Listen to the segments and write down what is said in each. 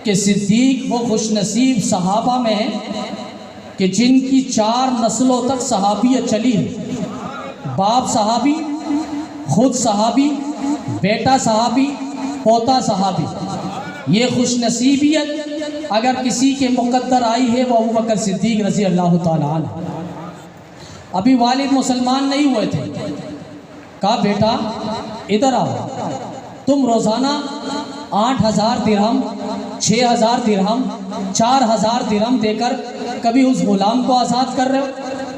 کہ صدیق وہ خوش نصیب صحابہ میں ہیں کہ جن کی 4 نسلوں تک صحابیت چلی ہے۔ باپ صحابی، خود صحابی، بیٹا صحابی، پوتا صحابی۔ یہ خوش نصیبیت اگر کسی کے مقدر آئی ہے وہ ابوبکر صدیق رضی اللہ تعالیٰ عنہ۔ ابھی والد مسلمان نہیں ہوئے تھے، کہا بیٹا ادھر آؤ، تم روزانہ 8,000 درہم، 6,000 درہم، 4,000 درہم دے کر کبھی اس غلام کو آزاد کر رہے ہو،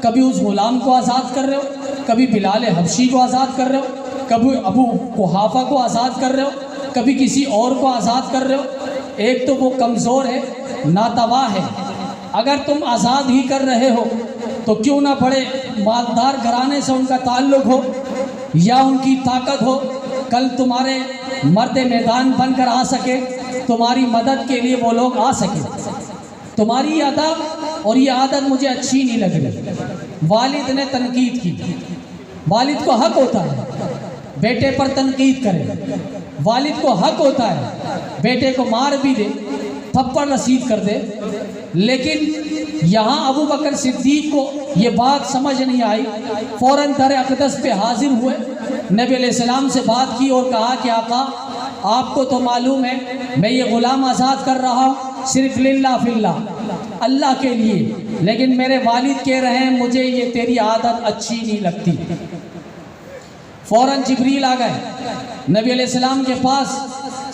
کبھی اس غلام کو آزاد کر رہے ہو، کبھی بلال حبشی کو آزاد کر رہے ہو، کبھی ابو قحافہ کو آزاد کر رہے ہو، کبھی کسی اور کو آزاد کر رہے ہو۔ ایک تو وہ کمزور ہے، ناتواں ہے، اگر تم آزاد ہی کر رہے ہو تو کیوں نہ بڑے مالدار گھرانے سے ان کا تعلق ہو یا ان کی طاقت ہو، کل تمہارے مرد میدان بن کر آ سکے، تمہاری مدد کے لیے وہ لوگ آ سکے۔ تمہاری ادا اور یہ عادت مجھے اچھی نہیں لگ رہی۔ والد نے تنقید کی، والد کو حق ہوتا ہے بیٹے پر تنقید کرے، والد کو حق ہوتا ہے بیٹے کو مار بھی دے، تھپڑ رسید کر دے، لیکن یہاں ابوبکر صدیق کو یہ بات سمجھ نہیں آئی، فوراً در اقدس پہ حاضر ہوئے، نبی علیہ السلام سے بات کی اور کہا کہ آقا آپ کو تو معلوم ہے میں یہ غلام آزاد کر رہا ہوں صرف للہ فی اللہ، اللہ کے لیے، لیکن میرے والد کہہ رہے ہیں مجھے یہ تیری عادت اچھی نہیں لگتی۔ فوراً جبریل آ گئے نبی علیہ السلام کے پاس،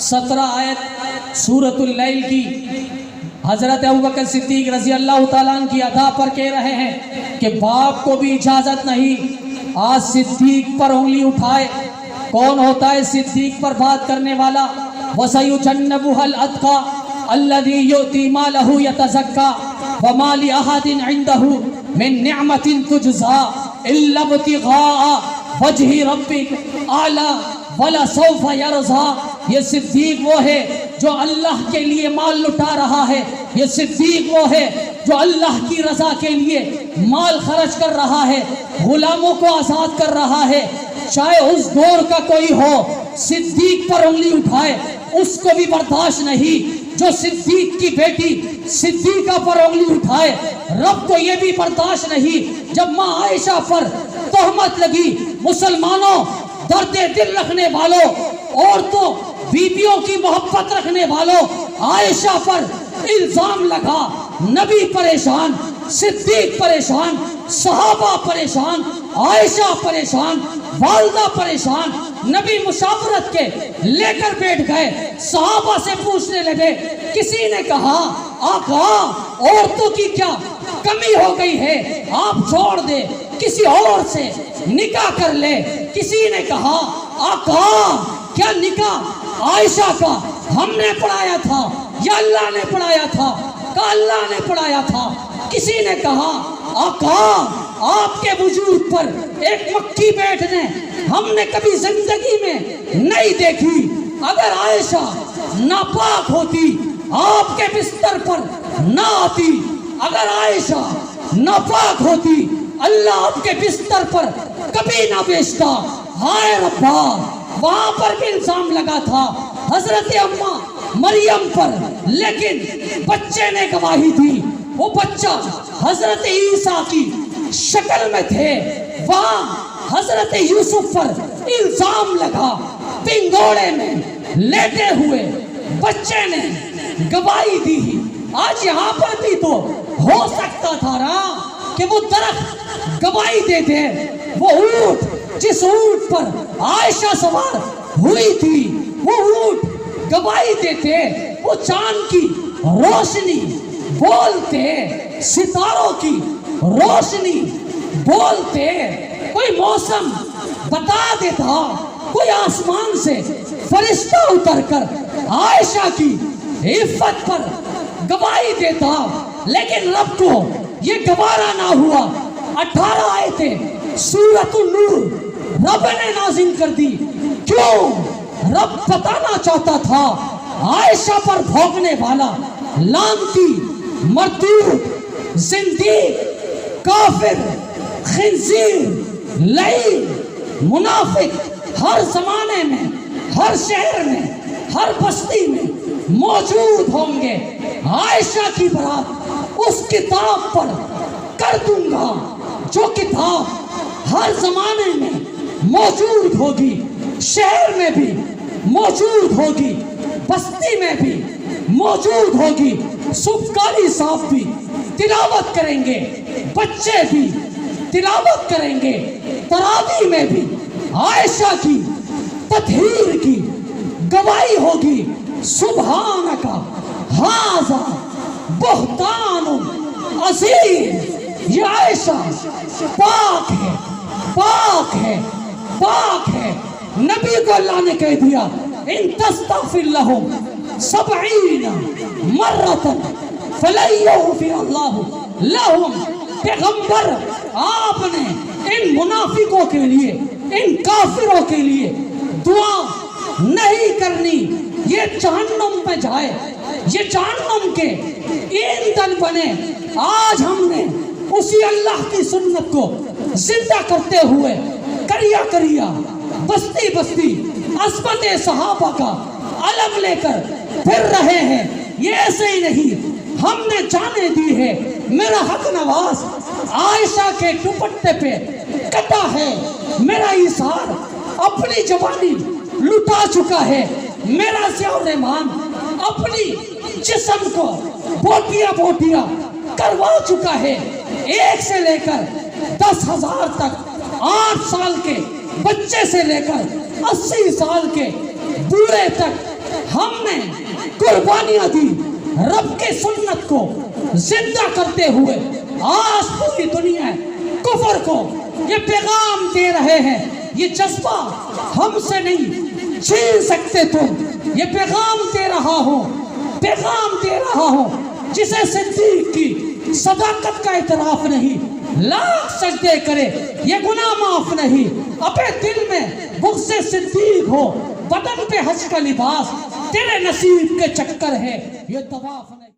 17 آیت سورۃ اللیل کی حضرت ابوبکر صدیق رضی اللہ تعالیٰ عنہ کی ادا پر کہہ رہے ہیں کہ باپ کو بھی اجازت نہیں آج صدیق پر انگلی اٹھائے۔ کون ہوتا ہے صدیق پر بات کرنے والا؟ وَسَيُجَنَّبُهَا الْأَتْقَى الَّذِي يُؤْتِي مَالَهُ يَتَزَكَّى وَمَا لِأَحَدٍ عِندَهُ مِن نِعْمَةٍ تُجْزَى إِلَّا ابْتِغَاءَ وَجْهِ رَبِّكَ الْأَعْلَى وَلَسَوْفَ يَرْضَى۔ یہ صدیق وہ ہے جو اللہ کے لیے مال لٹا رہا ہے، یہ صدیق وہ ہے جو اللہ کی رضا کے لیے مال خرچ کر رہا ہے، غلاموں کو آزاد کر رہا ہے، چاہے اس دور کا کوئی ہو، صدیق پر انگلی اٹھائے اس کو بھی برداشت نہیں۔ جو صدیق کی بیٹی صدیقہ پر انگلی اٹھائے رب کو یہ بھی برداشت نہیں۔ جب ماں عائشہ پر تہمت لگی، مسلمانوں درد دل رکھنے والوں، عورتوں بیویوں کی محبت رکھنے والوں، عائشہ پر الزام لگا، نبی پریشان، صدیق پریشان، صحابہ پریشان، عائشہ پریشان، والدہ پریشان، نبی مشاورت کے لے کر بیٹھ گئے، صحابہ سے پوچھنے لگے، کسی نے کہا آقا عورتوں کی کیا کمی ہو گئی ہے، آپ چھوڑ دے کسی اور سے نکاح کر لے۔ کسی نے کہا آقا کیا نکاح عائشہ کا ہم نے پڑھایا تھا یا اللہ نے پڑھایا تھا؟ کہا اللہ نے پڑھایا تھا۔ کسی نے کہا آقا آپ کے وجود پر ایک مکھی بیٹھنے ہم نے کبھی زندگی میں نہیں دیکھی، اگر عائشہ ناپاک ہوتی آپ کے بستر پر نہ آتی، اگر عائشہ ناپاک ہوتی اللہ آپ کے بستر پر کبھی نہ بیچتا۔ ہائے ربا، وہاں پر بھی الزام لگا تھا حضرت اماں مریم پر، لیکن بچے نے گواہی دی، وہ بچہ حضرت عیسیٰ کی شکل میں تھے۔ وہاں حضرت یوسف پر الزام لگا، پنگوڑے میں لیٹے ہوئے بچے نے گواہی دی۔ آج یہاں پر بھی تو ہو سکتا تھا نا کہ وہ درخت گواہی دے دے، وہ اونٹ جس اونٹ پر عائشہ سوار ہوئی تھی وہ اونٹ گواہی دیتے، وہ چاند کی روشنی بولتے، ستاروں کی روشنی بولتے، کوئی موسم بتا دیتا، کوئی آسمان سے فرشتہ اتر کر عائشہ کی عفت پر گواہی دیتا، لیکن رب کو یہ گوارا نہ ہوا۔ 18 آیتیں سورۃ النور رب نے نازل کر دی۔ کیوں؟ رب بتانا چاہتا تھا عائشہ پر بھونکنے والا لعنتی، مردود، زندیق، کافر، خنزیر، لعین، منافق ہر زمانے میں، ہر شہر میں، ہر بستی میں موجود ہوں گے. عائشہ کی برات اس کتاب پر کر دوں گا جو کتاب ہر زمانے میں موجود ہوگی, شہر میں بھی موجود ہوگی, بستی میں بھی موجود ہوگی. صبح صاحب بھی تلاوت کریں گے, بچے بھی تلاوت کریں گے. تراویح میں بھی عائشہ کی تطہیر کی گواہی ہوگی. سبحانک ھذا بہتان عظیم. یہ عائشہ پاک ہے, پاک ہے, پاک ہے. نبی کو اللہ نے کہہ دیا ان تستغفر لہم 70 مرۃ فلن یغفر اللہ لہم. پیغمبر آپ نے ان منافقوں کے لیے, ان کافروں کے لیے دعا نہیں کرنی یہ جہنم میں جائے, یہ جہنم کے ایندھن بنے. آج ہم نے اسی اللہ کی سنت کو زندہ کرتے ہوئے کریا کریا بستی بستی عصمت صحابہ کا علم لے کر پھر رہے ہیں. یہ ایسے ہی نہیں, ہم نے جانے دی ہے. میرا حق نواز عائشہ کے دوپٹے پہ کٹا ہے, میرا ایثار اپنی جوانی لٹا چکا ہے. میرا ضیاء الرحمان اپنی جسم کو بوٹیاں بوٹیاں کروا چکا ہے. 1 سے لے کر 10,000 تک, 8 سال کے بچے سے لے کر 80 سال کے بوڑھے تک ہم نے قربانیاں دی رب کے سنت کو زندہ کرتے ہوئے. آج پوری دنیا کفر کو یہ پیغام دے رہے ہیں. یہ جذبہ ہم سے نہیں چھین سکتے تم. یہ پیغام دے رہا ہوں, پیغام دے رہا ہوں. جسے صدیق کی صداقت کا اعتراف نہیں, لاکھ سجدے کرے یہ گناہ معاف نہیں. اپنے دل میں بغض صدیق ہو, بدن پہ حج کا لباس تیرے نصیب کے چکر ہے, یہ طواف نہیں.